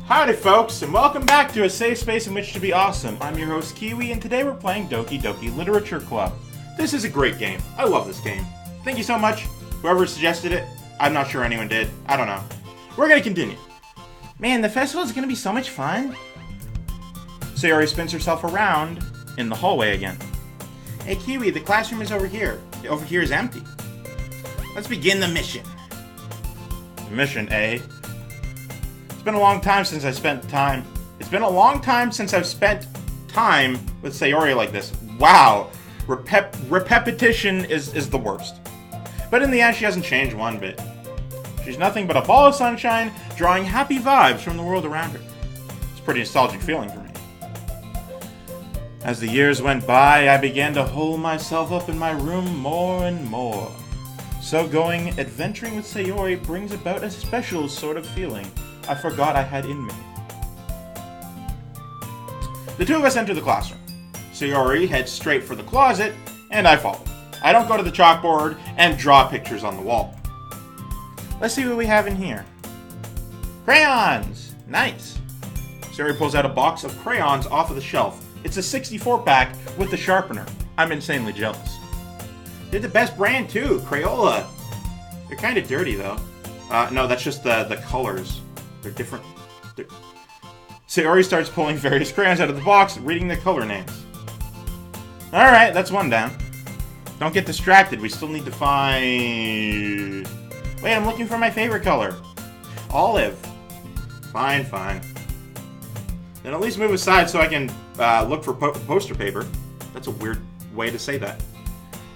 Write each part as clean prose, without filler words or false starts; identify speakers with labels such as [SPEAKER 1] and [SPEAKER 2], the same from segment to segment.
[SPEAKER 1] Howdy folks, and welcome back to a safe space in which to be awesome. I'm your host Keywii, and today we're playing Doki Doki Literature Club. This is a great game. I love this game. Thank you so much, whoever suggested it. I'm not sure anyone did. I don't know. We're gonna continue. Man, the festival is gonna be so much fun. Sayori spins herself around in the hallway again. Hey Keywii, the classroom is over here. Over here is empty. Let's begin the mission. Mission, eh? It's been a long time since I've spent time with Sayori like this. Wow. Repetition is the worst. But in the end, she hasn't changed one bit. She's nothing but a ball of sunshine, drawing happy vibes from the world around her. It's a pretty nostalgic feeling for me. As the years went by, I began to hole myself up in my room more and more. So going adventuring with Sayori brings about a special sort of feeling I forgot I had in me. The two of us enter the classroom. Sayori heads straight for the closet, and I follow. I don't go to the chalkboard and draw pictures on the wall. Let's see what we have in here. Crayons! Nice! Sayori pulls out a box of crayons off of the shelf. It's a 64-pack with the sharpener. I'm insanely jealous. They're the best brand too, Crayola. They're kind of dirty though. No, that's just the colors. They're different. Sayori starts pulling various crayons out of the box, reading the color names. Alright, that's one down. Don't get distracted, we still need to find... Wait, I'm looking for my favorite color. Olive. Fine. Then at least move aside so I can look for poster paper. That's a weird way to say that.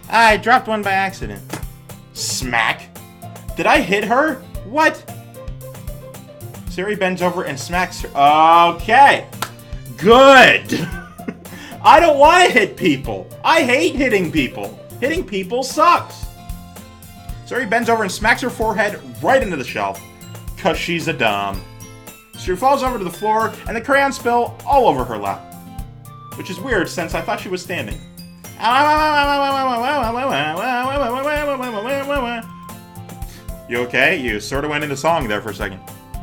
[SPEAKER 1] I dropped one by accident. Smack. Did I hit her? What? Sayori bends over and smacks her. Okay. Good. I don't want to hit people. I hate hitting people. Hitting people sucks. Sayori bends over and smacks her forehead right into the shelf. Cause she's a dumb. She falls over to the floor and the crayons spill all over her lap. Which is weird since I thought she was standing. You okay? You sort of went into song there for a second.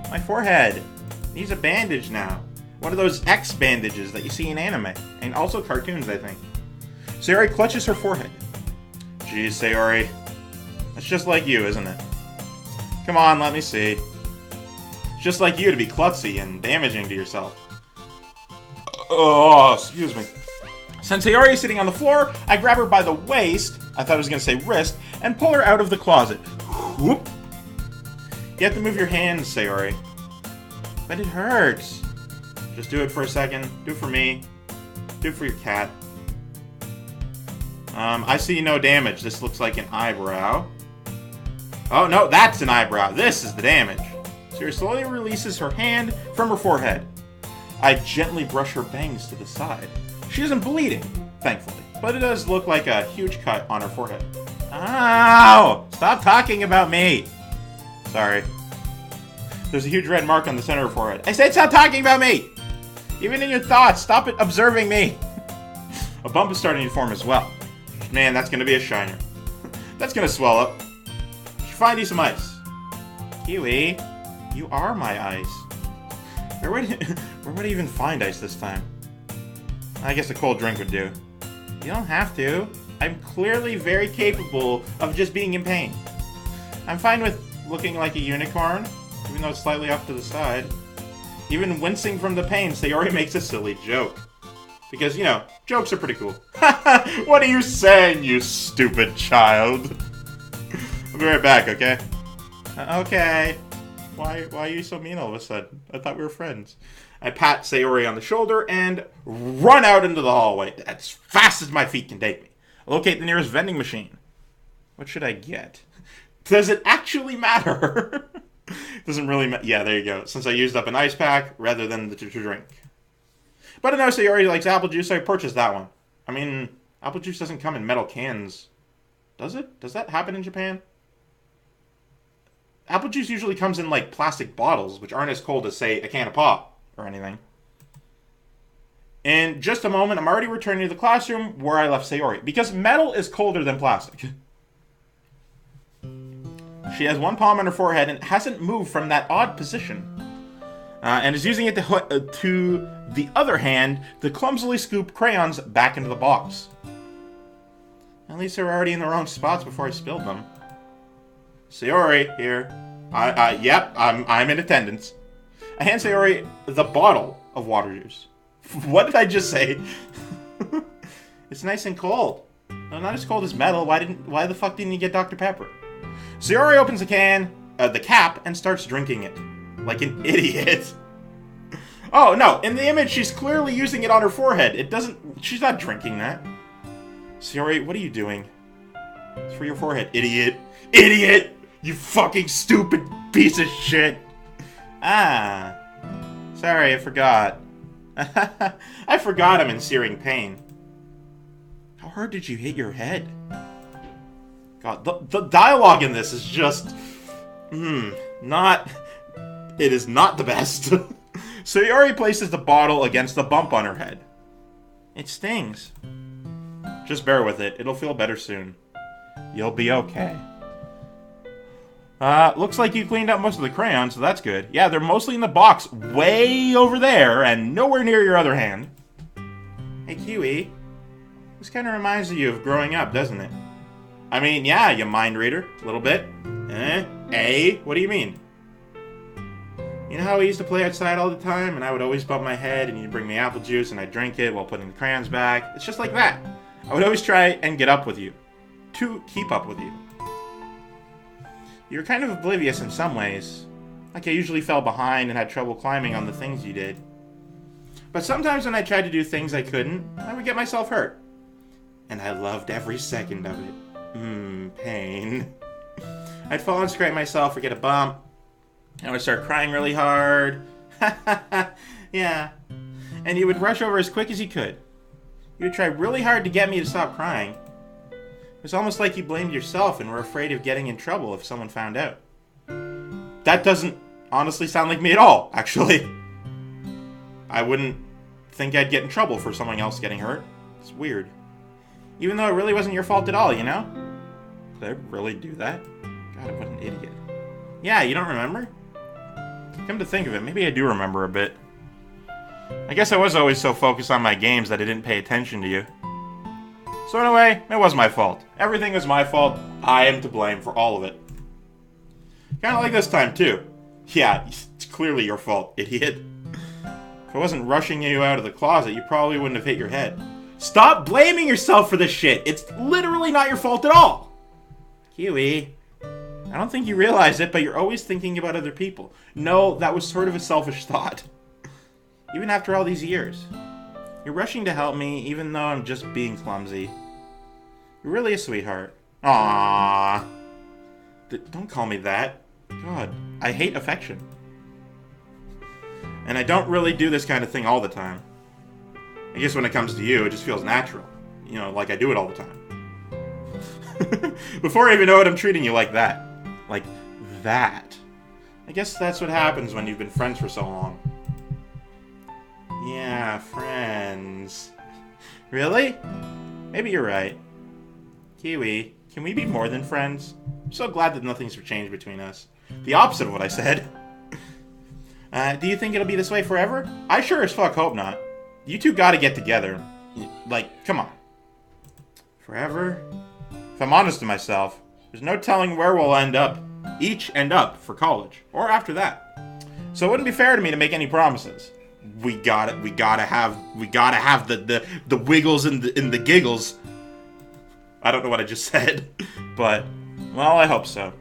[SPEAKER 1] My forehead needs a bandage now. One of those X bandages that you see in anime. And also cartoons, I think. Sayori clutches her forehead. Jeez, Sayori. That's just like you, isn't it? Come on, let me see. It's just like you to be klutzy and damaging to yourself. Oh, excuse me. Since Sayori is sitting on the floor, I grab her by the waist, I thought I was going to say wrist, and pull her out of the closet. Whoop. You have to move your hands, Sayori. But it hurts. Just do it for a second. Do it for me. Do it for your cat. I see no damage. This looks like an eyebrow. Oh, no, that's an eyebrow. This is the damage. Sayori slowly releases her hand from her forehead. I gently brush her bangs to the side. She isn't bleeding, thankfully, but it does look like a huge cut on her forehead. Ow! Stop talking about me! Sorry. There's a huge red mark on the center of her forehead. I said stop talking about me! Even in your thoughts, stop it observing me! A bump is starting to form as well. Man, that's gonna be a shiner. That's gonna swell up. Should find you some ice. Keywii, you are my ice. Where would I even find ice this time? I guess a cold drink would do. You don't have to. I'm clearly very capable of just being in pain. I'm fine with looking like a unicorn, even though it's slightly off to the side. Even wincing from the pain, Sayori makes a silly joke. Because, you know, jokes are pretty cool. What are you saying, you stupid child? I'll be right back, okay? Okay. Why are you so mean all of a sudden? I thought we were friends. I pat Sayori on the shoulder and run out into the hallway as fast as my feet can take me. I locate the nearest vending machine. What should I get? Does it actually matter? Doesn't really matter. Yeah, there you go. Since I used up an ice pack rather than the to drink. But I know Sayori likes apple juice, so I purchased that one. I mean, apple juice doesn't come in metal cans. Does it? Does that happen in Japan? Apple juice usually comes in, like, plastic bottles, which aren't as cold as, say, a can of pop or anything. In just a moment, I'm already returning to the classroom where I left Sayori, because metal is colder than plastic. She has one palm on her forehead and hasn't moved from that odd position. and is using it to the other hand to clumsily scoop crayons back into the box. At least they were already in the wrong spots before I spilled them. Sayori, here. Yep, I'm in attendance. I hand Sayori the bottle of water juice. What did I just say? It's nice and cold. No, not as cold as metal. Why the fuck didn't you get Dr. Pepper? Sayori opens the cap, and starts drinking it. Like an idiot. Oh, no. In the image, she's clearly using it on her forehead. She's not drinking that. Sayori, what are you doing? It's for your forehead. Idiot. Idiot! You fucking stupid piece of shit. Ah. Sorry, I forgot. I forgot I'm in searing pain. How hard did you hit your head? God, the dialogue in this is just... It is not the best. Sayori places the bottle against the bump on her head. It stings. Just bear with it. It'll feel better soon. You'll be okay. Looks like you cleaned up most of the crayons, so that's good. Yeah, they're mostly in the box way over there and nowhere near your other hand. Hey, Keywii. This kind of reminds you of growing up, doesn't it? I mean, yeah, you mind reader. A little bit. What do you mean? You know how we used to play outside all the time, and I would always bump my head, and you'd bring me apple juice, and I'd drink it while putting the crayons back? It's just like that. I would always try and get up with you. To keep up with you. You were kind of oblivious in some ways. Like I usually fell behind and had trouble climbing on the things you did. But sometimes when I tried to do things I couldn't, I would get myself hurt. And I loved every second of it. Pain. I'd fall and scrape myself or get a bump. I would start crying really hard. Yeah. And you would rush over as quick as you could. You would try really hard to get me to stop crying. It was almost like you blamed yourself and were afraid of getting in trouble if someone found out. That doesn't honestly sound like me at all, actually. I wouldn't think I'd get in trouble for someone else getting hurt. It's weird. Even though it really wasn't your fault at all, you know? Did I really do that? God, what an idiot. Yeah, you don't remember? Come to think of it, maybe I do remember a bit. I guess I was always so focused on my games that I didn't pay attention to you. So in a way, it was my fault. Everything was my fault. I am to blame for all of it. Kind of like this time, too. Yeah, it's clearly your fault, idiot. If I wasn't rushing you out of the closet, you probably wouldn't have hit your head. Stop blaming yourself for this shit. It's literally not your fault at all. Keywii, I don't think you realize it, but you're always thinking about other people. No, that was sort of a selfish thought. Even after all these years. You're rushing to help me, even though I'm just being clumsy. You're really a sweetheart. Aww. Don't call me that. God, I hate affection. And I don't really do this kind of thing all the time. I guess when it comes to you, it just feels natural. You know, like I do it all the time. Before I even know it, I'm treating you like that. Like that. I guess that's what happens when you've been friends for so long. Yeah, friends. Really? Maybe you're right. Keywii, can we be more than friends? I'm so glad that nothing's changed between us. The opposite of what I said. Do you think it'll be this way forever? I sure as fuck hope not. You two gotta get together. Like, come on. Forever? If I'm honest to myself, there's no telling where we'll end up for college, or after that. So it wouldn't be fair to me to make any promises. We gotta have the wiggles and the giggles. I don't know what I just said, but, well, I hope so.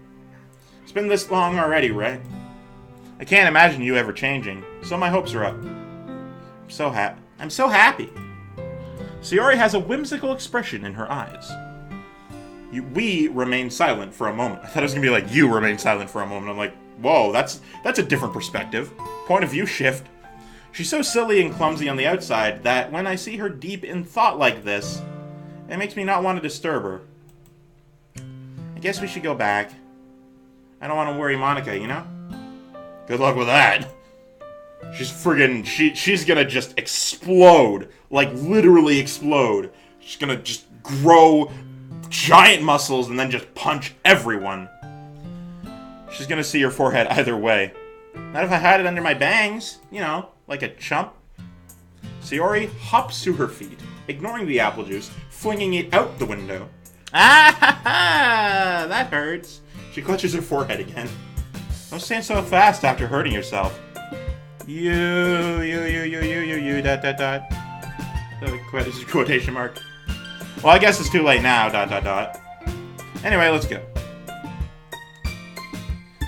[SPEAKER 1] It's been this long already, right? I can't imagine you ever changing, so my hopes are up. I'm so happy. Sayori has a whimsical expression in her eyes. We remain silent for a moment. I thought it was gonna be like, you remain silent for a moment. I'm like, whoa, that's a different perspective. Point of view shift. She's so silly and clumsy on the outside that when I see her deep in thought like this, it makes me not want to disturb her. I guess we should go back. I don't want to worry Monica, you know? Good luck with that. She's gonna just explode. Like, literally explode. She's gonna just grow giant muscles and then just punch everyone. She's gonna see your forehead either way. Not if I hide it under my bangs. You know, like a chump. Sayori hops to her feet, ignoring the apple juice, flinging it out the window. Ah ha ha! That hurts. She clutches her forehead again. Don't stand so fast after hurting yourself. You, dot, dot, dot. Quotation mark. Well, I guess it's too late now, dot, dot, dot. Anyway, let's go.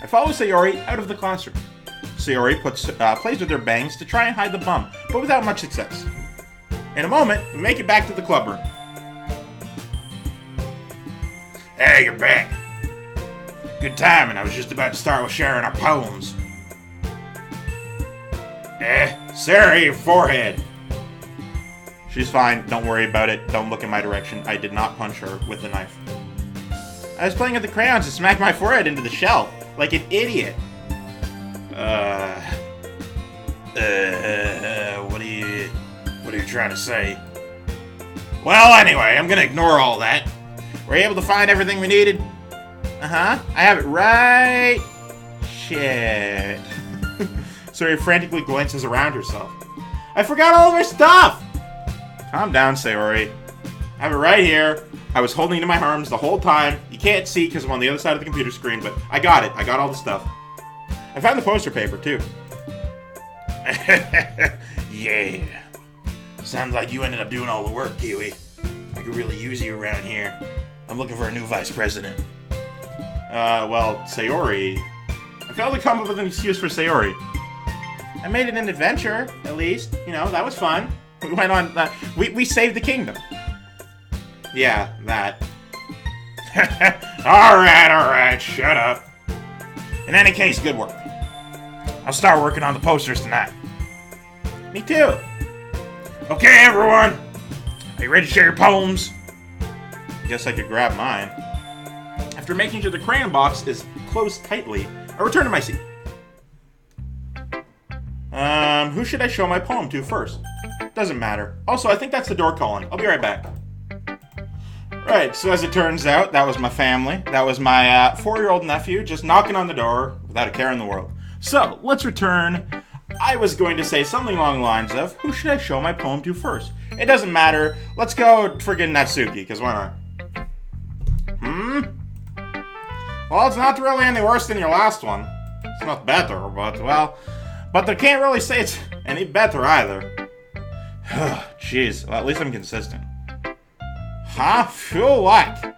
[SPEAKER 1] I follow Sayori out of the classroom. Sayori plays with her bangs to try and hide the bump, but without much success. In a moment, we make it back to the club room. Hey, you're back. Good timing. I was just about to start with sharing our poems. Sarah, your forehead. She's fine. Don't worry about it. Don't look in my direction. I did not punch her with the knife. I was playing with the crayons and smacked my forehead into the shelf, like an idiot. What are you trying to say? Well, anyway, I'm gonna ignore all that. Were you able to find everything we needed? Uh-huh. I have it right... Shit. Sayori frantically glances around herself. I forgot all of her stuff! Calm down, Sayori. I have it right here. I was holding it in my arms the whole time. You can't see because I'm on the other side of the computer screen, but I got it. I got all the stuff. I found the poster paper, too. Yeah. Sounds like you ended up doing all the work, Keywii. I could really use you around here. I'm looking for a new vice president. Well, Sayori... I failed to come up with an excuse for Sayori. I made it an adventure, at least. You know, that was fun. We went on... we saved the kingdom. Yeah, that. Alright, shut up. In any case, good work. I'll start working on the posters tonight. Me too. Okay, everyone. Are you ready to share your poems? Guess I could grab mine. After making sure the crayon box is closed tightly, I return to my seat. Who should I show my poem to first? Doesn't matter. Also, I think that's the door calling. I'll be right back. Right, so as it turns out, that was my family. That was my 4-year-old nephew just knocking on the door without a care in the world. So, let's return. I was going to say something along the lines of, who should I show my poem to first? It doesn't matter. Let's go friggin' Natsuki, because why not? Well, it's not really any worse than your last one. It's not better, but, well... But they can't really say it's any better either. Jeez, well, at least I'm consistent. Huh? Feel what?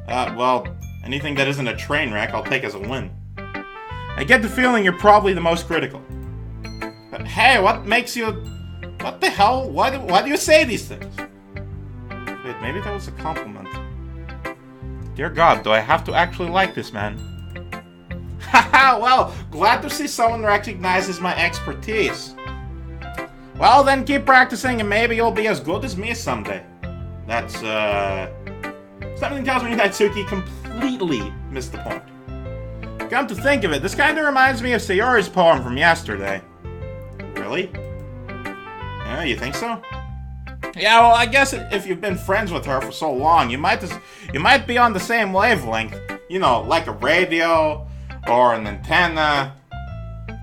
[SPEAKER 1] Well, anything that isn't a train wreck, I'll take as a win. I get the feeling you're probably the most critical. But hey, what makes you... What the hell? Why do you say these things? Wait, maybe that was a compliment. Dear God, do I have to actually like this man? Haha, well, glad to see someone recognizes my expertise. Well, then keep practicing and maybe you'll be as good as me someday. That's, something tells me Natsuki completely missed the point. Come to think of it, this kinda reminds me of Sayori's poem from yesterday. Really? Yeah, you think so? Yeah, well, I guess if you've been friends with her for so long, you might be on the same wavelength. You know, like a radio, or an antenna,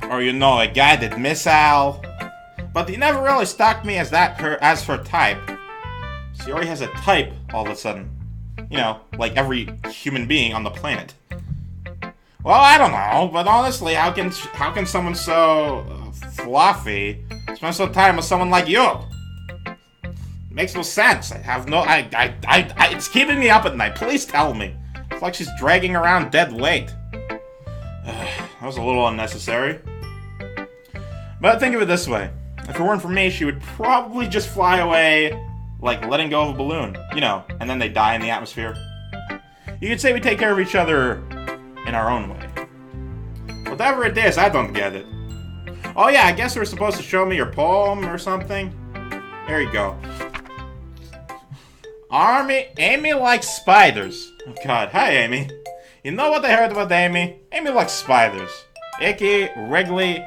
[SPEAKER 1] or, you know, a guided missile. But you never really struck me as her type. Sayori has a type all of a sudden. You know, like every human being on the planet. Well, I don't know, but honestly, how can someone so fluffy spend some time with someone like you? It makes no sense. I have no... it's keeping me up at night. Please tell me. It's like she's dragging around dead weight. That was a little unnecessary. But think of it this way. If it weren't for me, she would probably just fly away, like letting go of a balloon. You know, and then they die in the atmosphere. You could say we take care of each other in our own way. Whatever it is, I don't get it. Oh yeah, I guess you were supposed to show me your poem or something. There you go. Amy likes spiders. Oh god, hi Amy. You know what I heard about Amy? Amy likes spiders. Icky, wriggly,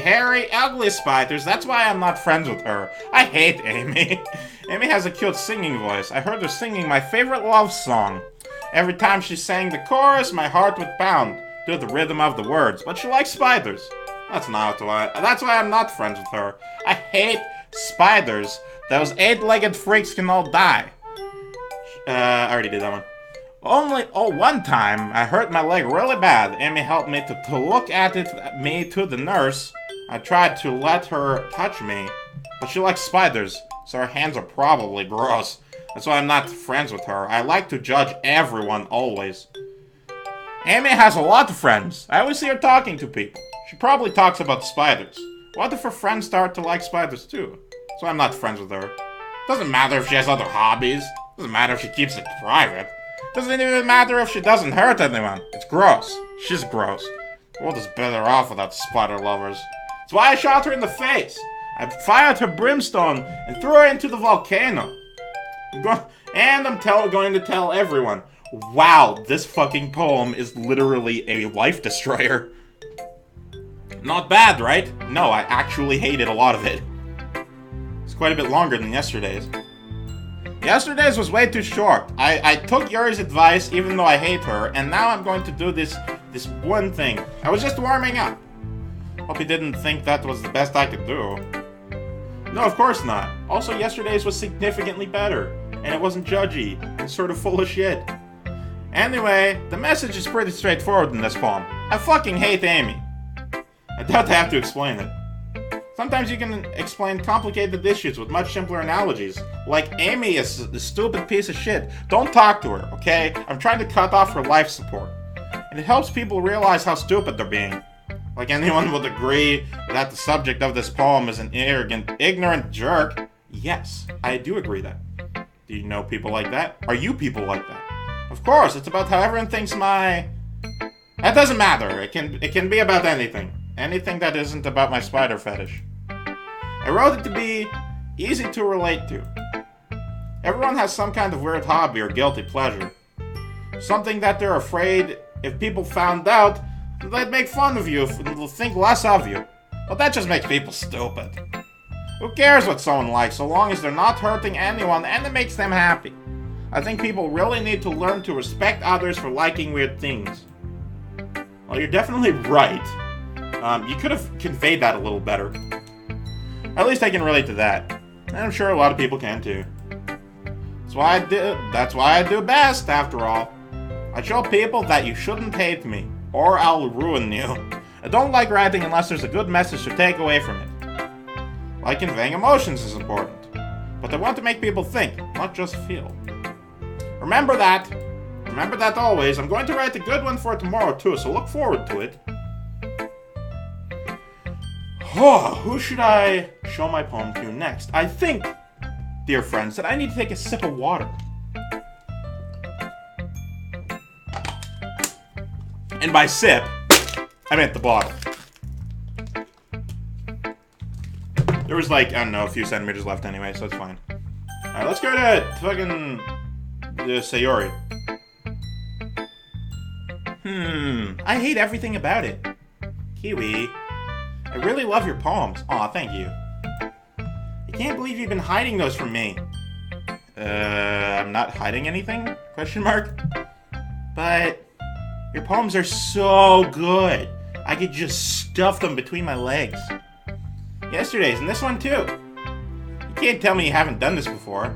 [SPEAKER 1] hairy, ugly spiders. That's why I'm not friends with her. I hate Amy. Amy has a cute singing voice. I heard her singing my favorite love song. Every time she sang the chorus, my heart would pound. to the rhythm of the words, but she likes spiders. That's why I'm not friends with her. I hate spiders. Those 8-legged freaks can all die. I already did that one. One time, I hurt my leg really bad. Amy helped me to look at me to the nurse. I tried to let her touch me, but she likes spiders, so her hands are probably gross. That's why I'm not friends with her. I like to judge everyone, always. Amy has a lot of friends. I always see her talking to people. She probably talks about spiders. What if her friends start to like spiders too? So I'm not friends with her. Doesn't matter if she has other hobbies. Doesn't matter if she keeps it private. Doesn't even matter if she doesn't hurt anyone. It's gross. She's gross. The world is better off without spider lovers. That's why I shot her in the face. I fired her brimstone and threw her into the volcano. I'm going to tell everyone. Wow, this fucking poem is literally a life destroyer. Not bad, right? No, I actually hated a lot of it. It's quite a bit longer than yesterday's. Yesterday's was way too short. I took Yuri's advice, even though I hate her, and now I'm going to do this one thing. I was just warming up. Hope you didn't think that was the best I could do. No, of course not. Also, yesterday's was significantly better, and it wasn't judgy and sort of full of shit. Anyway, the message is pretty straightforward in this poem. I fucking hate Amy. I doubt I have to explain it. Sometimes you can explain complicated issues with much simpler analogies. Like, Amy is a stupid piece of shit. Don't talk to her, okay? I'm trying to cut off her life support. And it helps people realize how stupid they're being. Like, anyone would agree that the subject of this poem is an arrogant, ignorant jerk. Yes, I do agree that. Do you know people like that? Are you people like that? Of course, it's about how everyone thinks my... That doesn't matter. It can be about anything. Anything that isn't about my spider fetish. I wrote it to be easy to relate to. Everyone has some kind of weird hobby or guilty pleasure. Something that they're afraid if people found out, they'd make fun of you and think less of you. But that just makes people stupid. Who cares what someone likes so long as they're not hurting anyone and it makes them happy? I think people really need to learn to respect others for liking weird things. Well, you're definitely right. You could have conveyed that a little better. At least I can relate to that. And I'm sure a lot of people can too. That's why I do best, after all. I show people that you shouldn't hate me, or I'll ruin you. I don't like writing unless there's a good message to take away from it. Like conveying emotions is important. But I want to make people think, not just feel. Remember that. Remember that always. I'm going to write a good one for tomorrow too, so look forward to it. Oh, who should I show my poem to next? I think, dear friends, that I need to take a sip of water. And by sip, I meant the bottle. There was like, I don't know, a few centimeters left anyway, so it's fine. Alright, let's go to fucking Sayori. I hate everything about it. Keywii. I really love your poems. Aw, thank you. I can't believe you've been hiding those from me. I'm not hiding anything? Question mark? But your poems are so good. I could just stuff them between my legs. Yesterday's and this one too. You can't tell me you haven't done this before.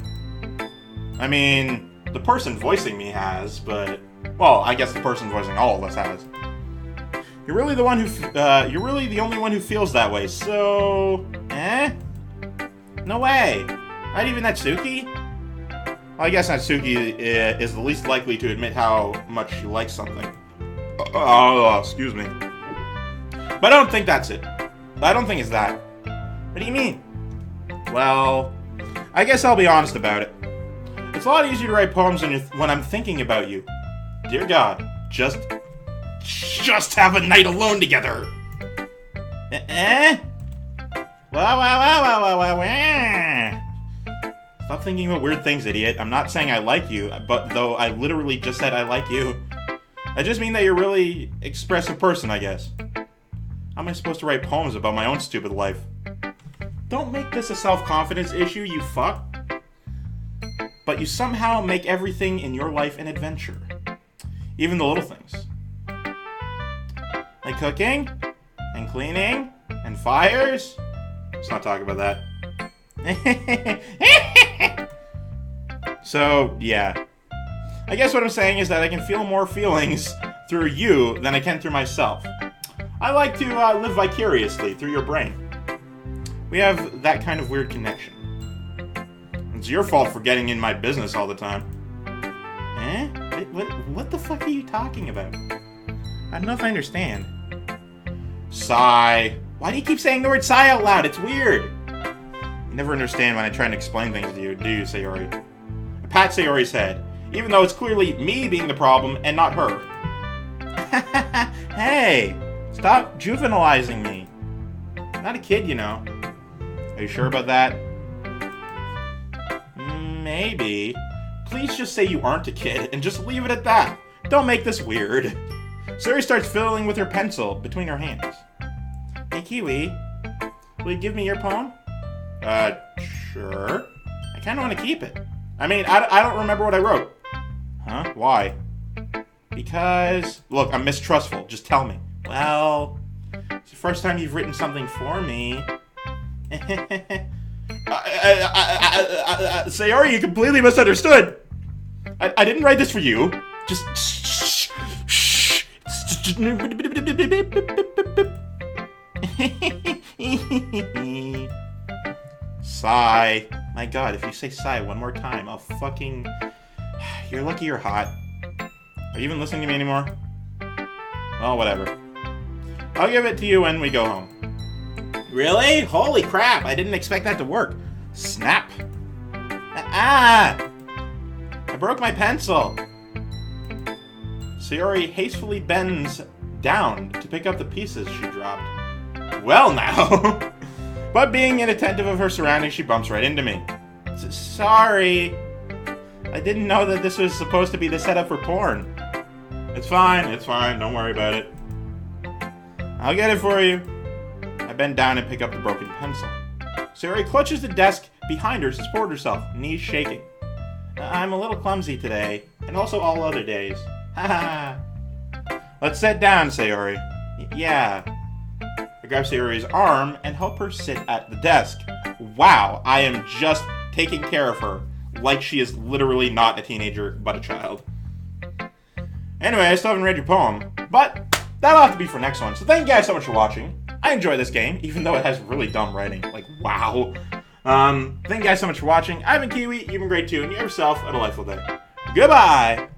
[SPEAKER 1] I mean, the person voicing me has, but... Well, I guess the person voicing all of us has. You're really the only one who feels that way, so... No way! Not even Natsuki? Well, I guess Natsuki is the least likely to admit how much she likes something. Oh, excuse me. But I don't think that's it. I don't think it's that. What do you mean? Well, I guess I'll be honest about it. It's a lot easier to write poems when I'm thinking about you. Dear God, just have a night alone together. Stop thinking about weird things, idiot. I'm not saying I like you, but though I literally just said I like you. I just mean that you're a really expressive person, I guess. How am I supposed to write poems about my own stupid life? Don't make this a self-confidence issue, you fuck. But you somehow make everything in your life an adventure. Even the little things. cooking and cleaning and fires. Let's not talk about that. So, yeah. I guess what I'm saying is that I can feel more feelings through you than I can through myself. I like to live vicariously through your brain. We have that kind of weird connection. It's your fault for getting in my business all the time. Eh? What the fuck are you talking about? I don't know if I understand. Sigh. Why do you keep saying the word sigh out loud? It's weird. You never understand when I try to explain things to you, do you, Sayori? I pat Sayori's head, even though it's clearly me being the problem and not her. Hey, stop juvenilizing me. I'm not a kid, you know. Are you sure about that? Maybe. Please just say you aren't a kid and just leave it at that. Don't make this weird. Sayori starts fiddling with her pencil between her hands. Hey, Keywii, will you give me your poem? Sure. I kind of want to keep it. I mean, I don't remember what I wrote. Huh? Why? Because... Look, I'm mistrustful. Just tell me. Well, it's the first time you've written something for me. Sayori, you completely misunderstood. I didn't write this for you. Just... Shh. Sigh. My god, if you say sigh one more time, I'll fucking... You're lucky you're hot. Are you even listening to me anymore? Well, whatever. I'll give it to you when we go home. Really? Holy crap, I didn't expect that to work. Snap. Ah! I broke my pencil. Sayori hastily bends down to pick up the pieces she dropped. Well now. But being inattentive of her surroundings, she bumps right into me. Sorry. I didn't know that this was supposed to be the setup for porn. It's fine, don't worry about it. I'll get it for you. I bend down and pick up the broken pencil. Sayori clutches the desk behind her to support herself, knees shaking. I'm a little clumsy today, and also all other days. Haha. Let's sit down, Sayori. Yeah. I grab Sayori's arm and help her sit at the desk. Wow, I am just taking care of her, like she is literally not a teenager, but a child. Anyway, I still haven't read your poem, but that'll have to be for next one. So thank you guys so much for watching. I enjoy this game, even though it has really dumb writing. Like, wow. Thank you guys so much for watching. I've been Keywii, you've been great too, and you have yourself a delightful day. Goodbye!